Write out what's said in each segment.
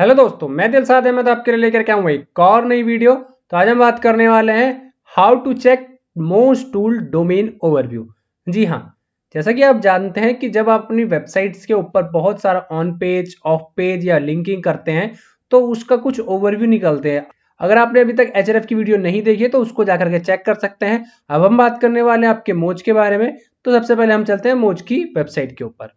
Hello दोस्तों, मैं दिलशाद अहमद आपके लिए लेकर के आऊँ एक और नई वीडियो। तो आज हम बात करने वाले हैं how to check most tool domain overview. जी हाँ, जैसा कि आप जानते हैं कि जब आप अपनी वेबसाइट्स के ऊपर बहुत सारा ऑन पेज, ऑफ पेज या लिंकिंग करते हैं तो उसका कुछ ओवरव्यू निकलते हैं। अगर आपने अभी तक एचआरएफ की वीडियो नहीं देखी है तो उसको जाकर के चेक कर सकते हैं। अब हम बात करने वाले हैं आपके मोज के बारे में। तो सबसे पहले हम चलते हैं मोज की वेबसाइट के ऊपर।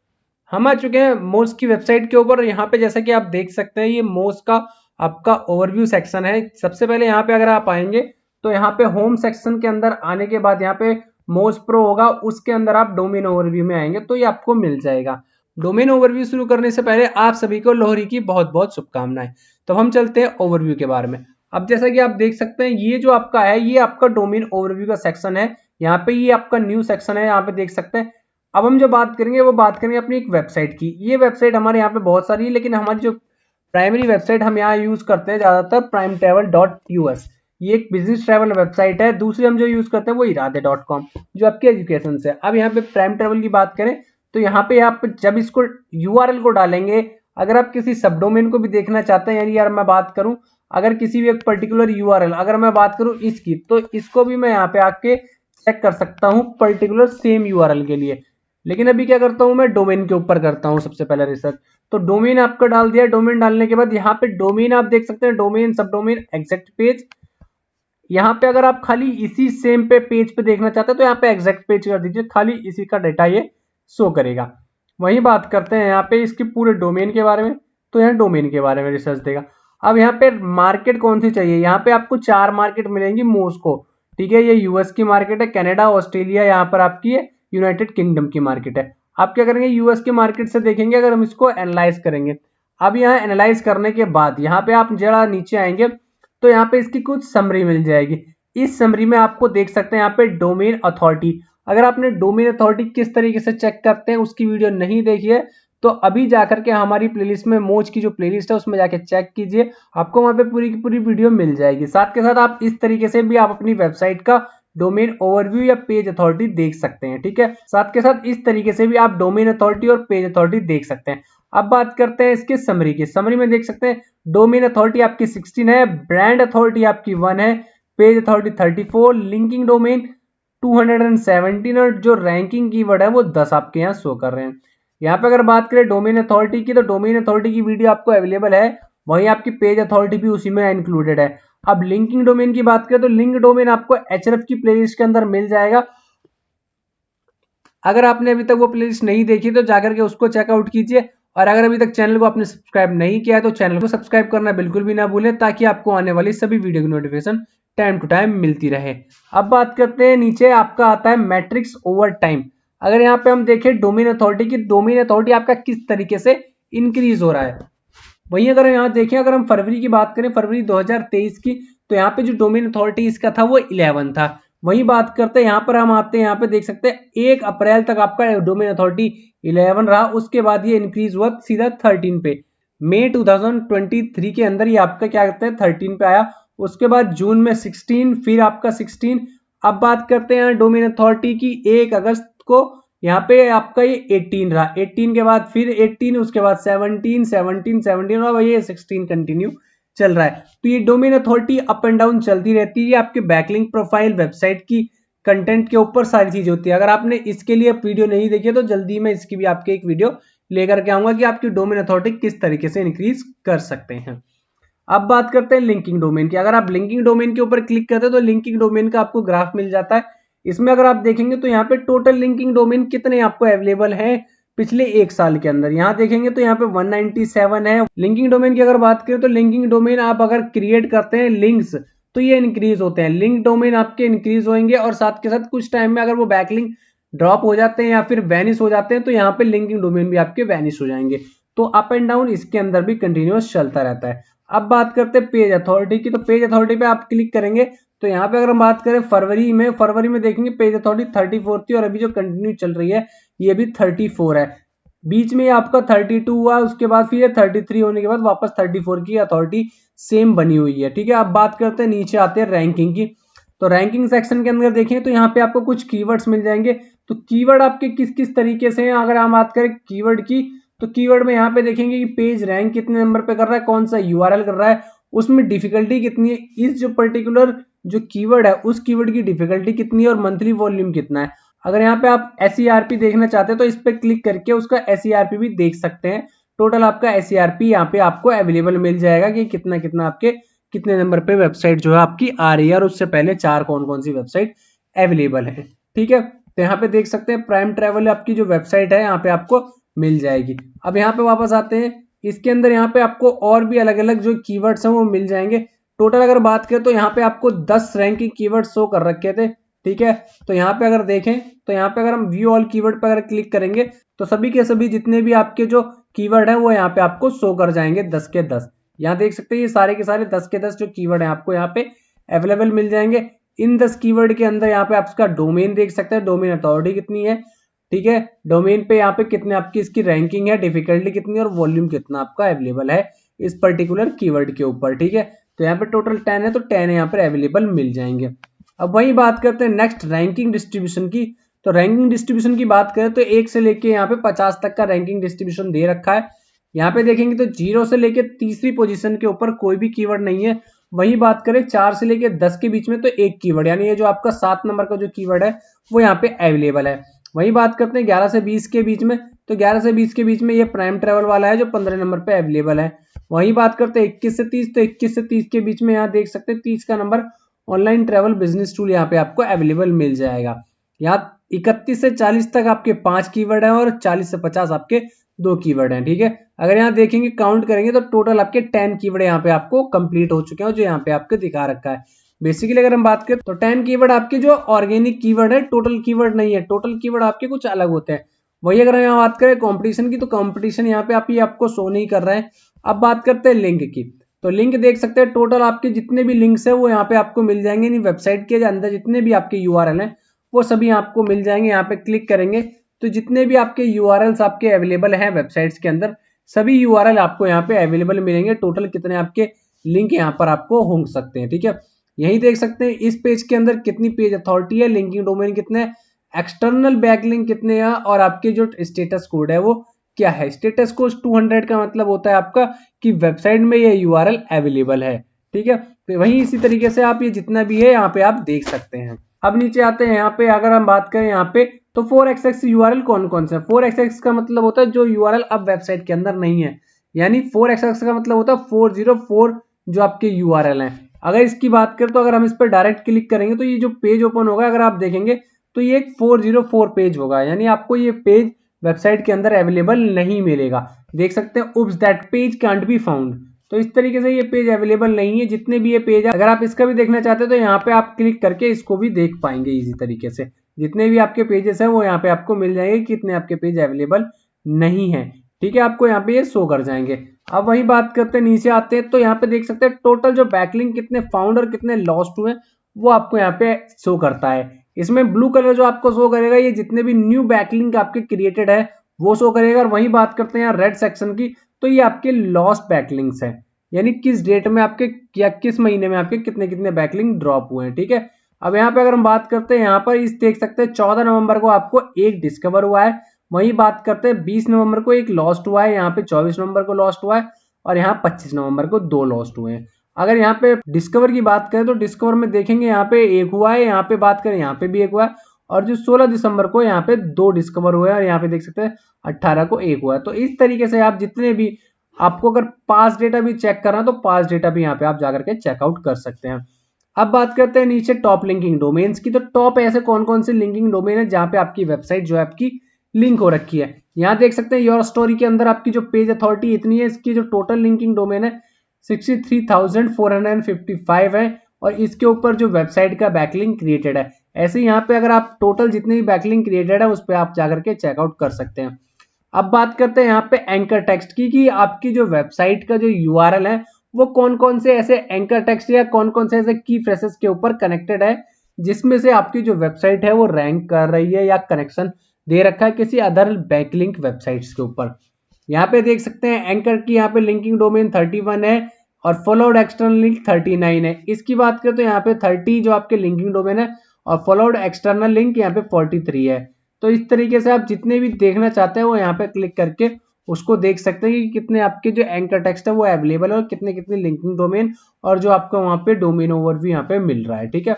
हम आ चुके हैं मोज की वेबसाइट के ऊपर। यहाँ पे जैसा कि आप देख सकते हैं ये मोज का आपका ओवरव्यू सेक्शन है। सबसे पहले यहाँ पे अगर आप आएंगे तो यहाँ पे होम सेक्शन के अंदर आने के बाद यहाँ पे मोज प्रो होगा, उसके अंदर आप डोमेन ओवरव्यू में आएंगे तो ये आपको मिल जाएगा। डोमेन ओवरव्यू शुरू करने से पहले आप सभी को लोहरी की बहुत बहुत शुभकामनाएं। तो हम चलते हैं ओवरव्यू के बारे में। अब जैसा कि आप देख सकते हैं ये जो आपका है ये आपका डोमेन ओवरव्यू का सेक्शन है। यहाँ पे ये आपका न्यू सेक्शन है, यहाँ पे देख सकते हैं। अब हम जो बात करेंगे वो बात करेंगे अपनी एक वेबसाइट की। ये वेबसाइट हमारे यहाँ पे बहुत सारी है, लेकिन हमारी जो प्राइमरी वेबसाइट हम यहाँ यूज करते हैं ज्यादातर primetravel.us। ये एक बिजनेस ट्रैवल वेबसाइट है। दूसरी हम जो यूज करते हैं वो irade.com जो आपके एजुकेशन से। अब यहाँ पे प्राइम ट्रैवल की बात करें तो यहाँ पे आप जब इसको यूआरएल को डालेंगे, अगर आप किसी सब डोमेन को भी देखना चाहते हैं, यानी यार मैं बात करूं अगर किसी भी एक पर्टिकुलर यूआरएल अगर मैं बात करूं इसकी, तो इसको भी मैं यहाँ पे आके चेक कर सकता हूँ पर्टिकुलर सेम यूआरएल के लिए। लेकिन अभी क्या करता हूं मैं डोमेन के ऊपर करता हूं सबसे पहले रिसर्च। तो डोमेन आपका डाल दिया। डोमेन डालने के बाद यहाँ पे डोमेन आप देख सकते हैं, डोमेन, सब डोमेन, एग्जैक्ट पेज। यहाँ पे अगर आप खाली इसी सेम पे पेज पे देखना चाहते हैं तो यहाँ पे एग्जैक्ट पेज कर दीजिए, खाली इसी का डाटा ये शो करेगा। वही बात करते हैं यहाँ पे इसके पूरे डोमेन के बारे में। तो यहाँ डोमेन के बारे में रिसर्च देगा। अब यहाँ पे मार्केट कौन सी चाहिए, यहाँ पे आपको 4 मार्केट मिलेंगी मोस्को। ठीक है, ये यूएस की मार्केट है, कनाडा, ऑस्ट्रेलिया, यहाँ पर आपकी है यूनाइटेड किंगडम की मार्केट है। आप क्या करेंगे यूएस की मार्केट से देखेंगे अगर हम इसको एनालाइज करेंगे। अब यहाँ एनालाइज करने के बाद यहाँ पे आप जरा नीचे आएंगे तो यहाँ पे इसकी कुछ समरी मिल जाएगी। इस समरी में आपको देख सकते हैं यहाँ पे डोमेन अथॉरिटी। अगर आपने डोमेन अथॉरिटी किस तरीके से चेक करते हैं उसकी वीडियो नहीं देखी है तो अभी जाकर के हमारी प्लेलिस्ट में मोज की जो प्लेलिस्ट है उसमें जाके चेक कीजिए, आपको वहां पे पूरी की पूरी वीडियो मिल जाएगी। साथ के साथ आप इस तरीके से भी आप अपनी वेबसाइट का डोमेन ओवरव्यू या पेज अथॉरिटी देख सकते हैं। ठीक है, साथ के साथ इस तरीके से भी आप डोमेन अथॉरिटी और पेज अथॉरिटी देख सकते हैं। अब बात करते हैं इसके समरी की। समरी में देख सकते हैं डोमेन अथॉरिटी आपकी 16 है, ब्रांड अथॉरिटी आपकी 1 है, पेज अथॉरिटी 34, लिंकिंग डोमेन 217 और जो रैंकिंग कीवर्ड है वो 10 आपके यहाँ शो कर रहे हैं। यहाँ पे अगर बात करें डोमेन अथॉरिटी की तो डोमेन अथॉरिटी की वीडियो आपको अवेलेबल है, वहीं आपकी पेज अथॉरिटी भी उसी में इंक्लूडेड है। अब लिंकिंग डोमेन की बात करें तो लिंक डोमेन आपको एचआरएफ की प्लेलिस्ट के अंदर मिल जाएगा। अगर आपने अभी तक वो प्लेलिस्ट नहीं देखी तो जाकर के उसको चेकआउट कीजिए। और अगर अभी तक चैनल को आपने सब्सक्राइब नहीं किया है तो चैनल को सब्सक्राइब करना बिल्कुल भी ना भूलें, ताकि आपको आने वाली सभी वीडियो की नोटिफिकेशन टाइम टू टाइम मिलती रहे। अब बात करते हैं नीचे आपका आता है मैट्रिक्स ओवर टाइम। अगर यहाँ पे हम देखें डोमेन अथॉरिटी की, डोमेन अथॉरिटी आपका किस तरीके से इंक्रीज हो रहा है। वहीं अगर यहाँ देखें, अगर हम फरवरी की बात करें, फरवरी 2023 की, तो यहाँ पे जो डोमेन अथॉरिटी इसका था वो 11 था। वहीं बात करते हैं यहाँ पर हम आते हैं, यहाँ पे देख सकते हैं 1 अप्रैल तक आपका डोमेन अथॉरिटी 11 रहा, उसके बाद ये इंक्रीज हुआ सीधा 13 पे। मई 2023 के अंदर ये आपका क्या कहते हैं 13 पे आया, उसके बाद जून में 16, फिर आपका 16। अब बात करते हैं डोमेन अथॉरिटी की 1 अगस्त को, यहाँ पे आपका ये 18 रहा, 18 के बाद फिर 18, उसके बाद 17, 17, 17 और ये 16 कंटिन्यू चल रहा है। तो ये domain authority up and down चलती रहती है। आपके बैकलिंक प्रोफाइल, वेबसाइट की कंटेंट के ऊपर सारी चीज होती है। अगर आपने इसके लिए वीडियो नहीं देखी है तो जल्दी मैं इसकी भी आपके एक वीडियो लेकर के आऊंगा कि आपकी डोमेन अथॉरिटी किस तरीके से इंक्रीज कर सकते हैं। अब बात करते हैं लिंकिंग डोमेन की। अगर आप लिंकिंग डोमेन के ऊपर क्लिक करते हैं तो लिंकिंग डोमेन का आपको ग्राफ मिल जाता है। इसमें अगर आप देखेंगे तो यहाँ पे टोटल लिंकिंग डोमेन कितने आपको अवेलेबल हैं पिछले 1 साल के अंदर। यहाँ देखेंगे तो यहाँ पे 197 है। लिंकिंग डोमेन की अगर बात करें तो लिंकिंग डोमेन आप अगर क्रिएट करते हैं लिंक्स तो ये इंक्रीज होते हैं, लिंक डोमेन आपके इंक्रीज होंगे। और साथ के साथ कुछ टाइम में अगर वो बैकलिंक ड्रॉप हो जाते हैं या फिर वैनिश हो जाते हैं तो यहाँ पे लिंकिंग डोमेन भी आपके वैनिश हो जाएंगे। तो अप एंड डाउन इसके अंदर भी कंटिन्यूअस चलता रहता है। अब बात करते हैं पेज अथॉरिटी की। तो पेज अथॉरिटी पे आप क्लिक करेंगे तो यहाँ पे अगर हम बात करें फरवरी में देखेंगे पेज अथॉरिटी 34 थी और अभी जो कंटिन्यू चल रही है ये भी 34 है। बीच में आपका 32 हुआ, उसके बाद फिर 33 होने के बाद वापस 34 की अथॉरिटी सेम बनी हुई है। ठीक है, अब बात करते हैं नीचे आते हैं रैंकिंग की। तो रैंकिंग सेक्शन के अंदर देखें तो यहाँ पे आपको कुछ कीवर्ड्स मिल जाएंगे। तो कीवर्ड आपके किस किस तरीके से हैं, अगर हम बात करें कीवर्ड की तो कीवर्ड में यहाँ पे देखेंगे कि पेज रैंक कितने नंबर पे कर रहा है, कौन सा यूआरएल कर रहा है, उसमें डिफिकल्टी कितनी है, इस जो पर्टिकुलर जो कीवर्ड है उस कीवर्ड की डिफिकल्टी कितनी है और मंथली वॉल्यूम कितना है। अगर यहाँ पे आप SERP देखना चाहते हैं तो इस पे क्लिक करके उसका SERP भी देख सकते हैं। टोटल आपका SERP यहाँ पे आपको अवेलेबल मिल जाएगा कि कितना कितना आपके कितने नंबर पे वेबसाइट जो है आपकी आ रही है और उससे पहले 4 कौन कौन सी वेबसाइट अवेलेबल है। ठीक है, तो यहाँ पे देख सकते हैं प्राइम ट्रेवल आपकी जो वेबसाइट है यहाँ पे आपको मिल जाएगी। अब यहाँ पे वापस आते हैं, इसके अंदर यहाँ पे आपको और भी अलग अलग जो कीवर्ड्स हैं वो मिल जाएंगे। टोटल अगर बात करें तो यहाँ पे आपको 10 रैंकिंग कीवर्ड शो कर रखे थे। ठीक है, तो यहाँ पे अगर देखें तो यहाँ पे अगर हम व्यू ऑल कीवर्ड पर अगर क्लिक करेंगे तो सभी के सभी जितने भी आपके जो कीवर्ड है वो यहाँ पे आपको शो कर जाएंगे 10 के 10। यहाँ देख सकते हैं ये सारे के सारे 10 के 10 जो कीवर्ड है आपको यहाँ पे अवेलेबल मिल जाएंगे। इन 10 कीवर्ड के अंदर यहाँ पे आप इसका डोमेन देख सकते हैं, डोमेन अथॉरिटी कितनी है। ठीक है, डोमेन पे यहाँ पे कितने आपकी इसकी रैंकिंग है, डिफिकल्टी कितनी है और वॉल्यूम कितना आपका अवेलेबल है इस पर्टिकुलर कीवर्ड के ऊपर। ठीक है, तो यहाँ पे टोटल 10 है तो 10 यहाँ पर अवेलेबल मिल जाएंगे। अब वही बात करते हैं नेक्स्ट रैंकिंग डिस्ट्रीब्यूशन की। तो रैंकिंग डिस्ट्रीब्यूशन की बात करें तो 1 से लेके यहाँ पे 50 तक का रैंकिंग डिस्ट्रीब्यूशन दे रखा है। यहाँ पे देखेंगे तो 0 से लेके तीसरी पोजीशन के ऊपर कोई भी कीवर्ड नहीं है। वही बात करें 4 से लेके 10 के बीच में तो एक कीवर्ड, यानी ये जो आपका 7 नंबर का जो कीवर्ड है वो यहाँ पे अवेलेबल है। वही बात करते हैं 11 से 20 के बीच में, तो 11 से 20 के बीच में ये प्राइम ट्रेवल वाला है जो 15 नंबर पे अवेलेबल है। वही बात करते हैं 21 से 30, तो 21 से 30 के बीच में यहाँ देख सकते हैं 30 का number online travel business tool यहाँ पे आपको अवेलेबल मिल जाएगा। यहाँ 31 से 40 तक आपके 5 कीवर्ड हैं और 40 से 50 आपके 2 कीवर्ड हैं। ठीक है, अगर यहाँ देखेंगे काउंट करेंगे तो टोटल आपके 10 कीवर्ड यहाँ पे आपको कंप्लीट हो चुके हैं जो यहाँ पे आपको दिखा रखा है। बेसिकली अगर हम बात करें तो 10 कीवर्ड आपके जो ऑर्गेनिक कीवर्ड है, टोटल कीवर्ड नहीं है, टोटल कीवर्ड आपके कुछ अलग होते हैं। वही अगर हम यहाँ बात करें कंपटीशन की, तो कंपटीशन यहाँ पे आप ये आपको शो नहीं कर रहे हैं। अब बात करते हैं लिंक की, तो लिंक देख सकते हैं टोटल आपके जितने भी लिंक्स है वो यहाँ पे आपको मिल जाएंगे। नहीं, वेबसाइट के अंदर जितने भी आपके यूआरएल हैं वो सभी आपको मिल जाएंगे। यहाँ पे क्लिक करेंगे तो जितने भी आपके यूआरएल्स आपके अवेलेबल हैं वेबसाइट्स के अंदर सभी यूआरएल आपको यहाँ पे अवेलेबल मिलेंगे। टोटल कितने आपके लिंक यहाँ पर आपको हो सकते हैं। ठीक है, यही देख सकते हैं इस पेज के अंदर कितनी पेज अथॉरिटी है, लिंकिंग डोमेन कितने, एक्सटर्नल बैकलिंक कितने हैं और आपके जो स्टेटस कोड है वो क्या है। स्टेटस कोड 200 का मतलब होता है आपका कि वेबसाइट में ये यूआरएल अवेलेबल है। ठीक है, तो वहीं इसी तरीके से आप ये जितना भी है यहाँ पे आप देख सकते हैं। अब नीचे आते हैं, यहाँ पे अगर हम बात करें यहाँ पे तो 4xx यूआरएल कौन कौन से। 4xx का मतलब होता है जो यूआरएल अब वेबसाइट के अंदर नहीं है, यानी 4xx का मतलब होता है 404 जो आपके यूआरएल हैं। अगर इसकी बात करें तो अगर हम इस पर डायरेक्ट क्लिक करेंगे तो ये जो पेज ओपन होगा अगर आप देखेंगे तो ये एक 404 पेज होगा, यानी आपको ये पेज वेबसाइट के अंदर अवेलेबल नहीं मिलेगा। देख सकते हैं oops that page can't be found, तो इस तरीके से ये पेज अवेलेबल नहीं है। जितने भी ये पेज है अगर आप इसका भी देखना चाहते हैं तो यहाँ पे आप क्लिक करके इसको भी देख पाएंगे इजी तरीके से। जितने भी आपके पेजेस हैं वो यहाँ पे आपको मिल जाएंगे कितने आपके पेज अवेलेबल नहीं है। ठीक है, आपको यहाँ पे ये शो कर जाएंगे। अब वही बात करते हैं नीचे आते हैं तो यहाँ पे देख सकते हैं टोटल जो बैकलिंक कितने फाउंड और कितने लॉस्ट हुए वो आपको यहाँ पे शो करता है। इसमें ब्लू कलर जो आपको शो करेगा ये जितने भी न्यू बैकलिंक आपके क्रिएटेड है वो शो करेगा। और वही बात करते हैं यहाँ रेड सेक्शन की, तो ये आपके लॉस्ट बैकलिंक्स है, यानी किस डेट में आपके या किस महीने में आपके कितने कितने बैकलिंक ड्रॉप हुए हैं। ठीक है, अब यहाँ पे अगर हम बात करते हैं यहाँ पर इस देख सकते हैं 14 नवंबर को आपको एक डिस्कवर हुआ है। वही बात करते हैं 20 नवंबर को एक लॉस्ट हुआ है, यहाँ पे 24 नवंबर को लॉस्ट हुआ है और यहाँ 25 नवंबर को 2 लॉस्ट हुए हैं। अगर यहाँ पे डिस्कवर की बात करें तो डिस्कवर में देखेंगे यहाँ पे एक हुआ है, यहाँ पे बात करें यहाँ पे भी एक हुआ है और जो 16 दिसंबर को यहाँ पे 2 डिस्कवर हुए हैं और यहाँ पे देख सकते हैं 18 को एक हुआ है। तो इस तरीके से आप जितने भी आपको अगर पास डेटा भी चेक करना है तो पास डेटा भी यहाँ पे आप जाकर के चेकआउट कर सकते हैं। अब बात करते हैं नीचे टॉप लिंकिंग डोमेन्स की, तो टॉप ऐसे कौन कौन से लिंकिंग डोमेन है जहाँ पे आपकी वेबसाइट जो है आपकी लिंक हो रखी है। यहाँ देख सकते हैं योर स्टोरी के अंदर आपकी जो पेज अथॉरिटी इतनी है, इसकी जो टोटल लिंकिंग डोमेन है 63,455 है और इसके ऊपर जो वेबसाइट का बैकलिंक क्रिएटेड है। ऐसे यहाँ पे अगर आप टोटल जितने भी बैकलिंक क्रिएटेड है उस पर आप जाकर के चेकआउट कर सकते हैं। अब बात करते हैं यहाँ पे एंकर टेक्स्ट की कि आपकी जो वेबसाइट का जो यूआरएल है वो कौन कौन से ऐसे एंकर टेक्स्ट या कौन कौन से ऐसे की फ्रेजेस के ऊपर कनेक्टेड है जिसमें से आपकी जो वेबसाइट है वो रैंक कर रही है या कनेक्शन दे रखा है किसी अदर बैकलिंक वेबसाइट्स के ऊपर। यहाँ पे देख सकते हैं एंकर की यहाँ पे लिंकिंग डोमेन 31 है और फॉलोड एक्सटर्नल लिंक 39 है। इसकी बात करें तो यहाँ पे 30 जो आपके लिंकिंग डोमेन है और फॉलोड एक्सटर्नल लिंक यहाँ पे 43 है। तो इस तरीके से आप जितने भी देखना चाहते हैं वो यहाँ पे क्लिक करके उसको देख सकते हैं कि कितने आपके जो एंकर टेक्स्ट है वो अवेलेबल है और कितने कितने लिंकिंग डोमेन और जो आपको वहाँ पे डोमेन ओवरव्यू यहाँ पे मिल रहा है। ठीक है,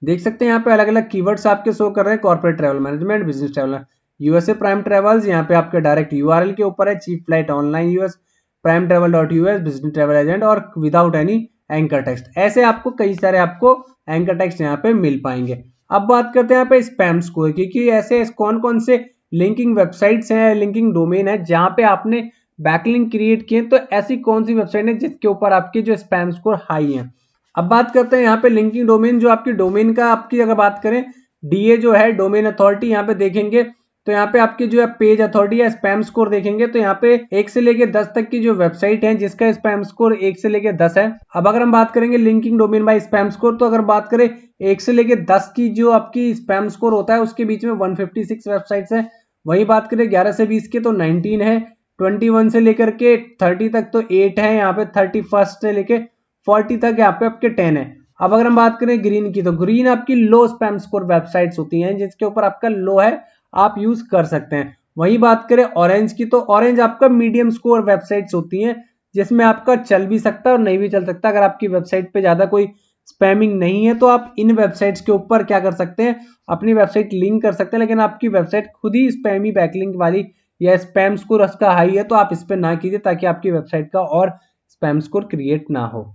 देख सकते हैं यहाँ पे अलग अलग कीवर्ड्स आपके शो कर रहे हैं। Corporate travel management, business traveller, USA prime travels, यहाँ पे आपके डायरेक्ट यूआरएल के ऊपर है, cheap flight online US, prime travel dot US, business travel agent और विदाउट एनी एंकर टेक्स्ट। ऐसे आपको कई सारे आपको एंकर टेक्स्ट यहाँ पे मिल पाएंगे। अब बात करते हैं यहाँ पे स्पैम स्कोर की, कि ऐसे कौन कौन से लिंकिंग वेबसाइट्स हैं, लिंकिंग डोमेन है जहां पे आपने बैकलिंक क्रिएट किए, तो ऐसी कौन सी वेबसाइट है जिसके ऊपर आपके जो स्पैम स्कोर हाई है। अब बात करते हैं यहाँ पे लिंकिंग डोमेन, जो आपकी डोमेन का आपकी अगर बात करें डीए जो है डोमेन अथॉरिटी, यहाँ पे देखेंगे तो यहाँ पे आपकी जो है पेज अथॉरिटी या स्पैम स्कोर देखेंगे तो यहाँ पे 1 से लेके 10 तक की जो वेबसाइट है जिसका स्पैम स्कोर 1 से लेके 10 है। अब अगर हम बात करेंगे linking domain bye spam score, तो अगर बात करें 1 से लेके 10 की जो आपकी स्पैम स्कोर होता है उसके बीच में 156 वेबसाइट्स है। वही बात करें 11 से 20 के तो 19 है, 21 से लेकर के 30 तक तो 8 है, यहाँ पे 31 से लेके 40 तक यहाँ पे आपके 10 है। अब अगर हम बात करें ग्रीन की, तो ग्रीन आपकी लो स्पैम स्कोर वेबसाइट्स होती हैं जिसके ऊपर आपका लो है, आप यूज कर सकते हैं। वही बात करें ऑरेंज की, तो ऑरेंज आपका मीडियम स्कोर वेबसाइट्स होती हैं जिसमें आपका चल भी सकता है और नहीं भी चल सकता। अगर आपकी वेबसाइट पे ज्यादा कोई स्पैमिंग नहीं है तो आप इन वेबसाइट्स के ऊपर क्या कर सकते हैं, अपनी वेबसाइट लिंक कर सकते हैं। लेकिन आपकी वेबसाइट खुद ही स्पैमी बैकलिंक वाली या स्पैम स्कोर उसका हाई है तो आप इस पर ना कीजिए, ताकि आपकी वेबसाइट का और स्पैम स्कोर क्रिएट ना हो।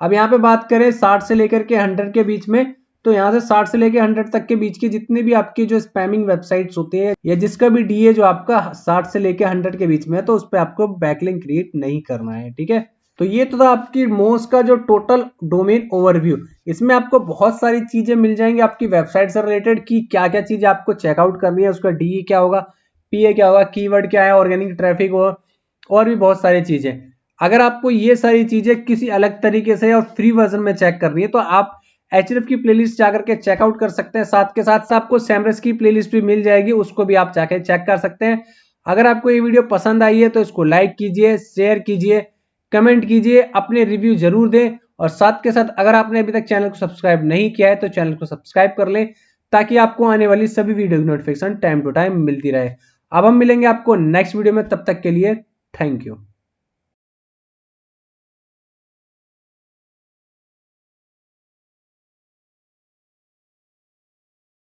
अब यहाँ पे बात करें 60 से लेकर के 100 के बीच में, तो यहाँ से 60 से लेकर 100 तक के बीच की जितने भी आपकी जो स्पैमिंग वेबसाइट्स होती है या जिसका भी डीए जो आपका 60 से लेकर 100 के बीच में है, तो उस पर आपको बैकलिंक क्रिएट नहीं करना है। ठीक है, तो ये तो था आपकी मोस्ट का जो टोटल डोमेन ओवरव्यू। इसमें आपको बहुत सारी चीजें मिल जाएंगी आपकी वेबसाइट से रिलेटेड, की क्या क्या चीजें आपको चेकआउट करनी है, उसका डीए क्या होगा, पीए क्या होगा, कीवर्ड क्या है, ऑर्गेनिक ट्रैफिक हो, और भी बहुत सारी चीजें। अगर आपको ये सारी चीजें किसी अलग तरीके से और फ्री वर्जन में चेक करनी है तो आप एचएफ की प्लेलिस्ट जाकर के चेकआउट कर सकते हैं। साथ के साथ आपको सैमरस की प्लेलिस्ट भी मिल जाएगी, उसको भी आप जाके चेक कर सकते हैं। अगर आपको ये वीडियो पसंद आई है तो इसको लाइक कीजिए, शेयर कीजिए, कमेंट कीजिए, अपने रिव्यू जरूर दें। और साथ के साथ अगर आपने अभी तक चैनल को सब्सक्राइब नहीं किया है तो चैनल को सब्सक्राइब कर लें, ताकि आपको आने वाली सभी वीडियो की नोटिफिकेशन टाइम टू टाइम मिलती रहे। अब हम मिलेंगे आपको नेक्स्ट वीडियो में, तब तक के लिए थैंक यू।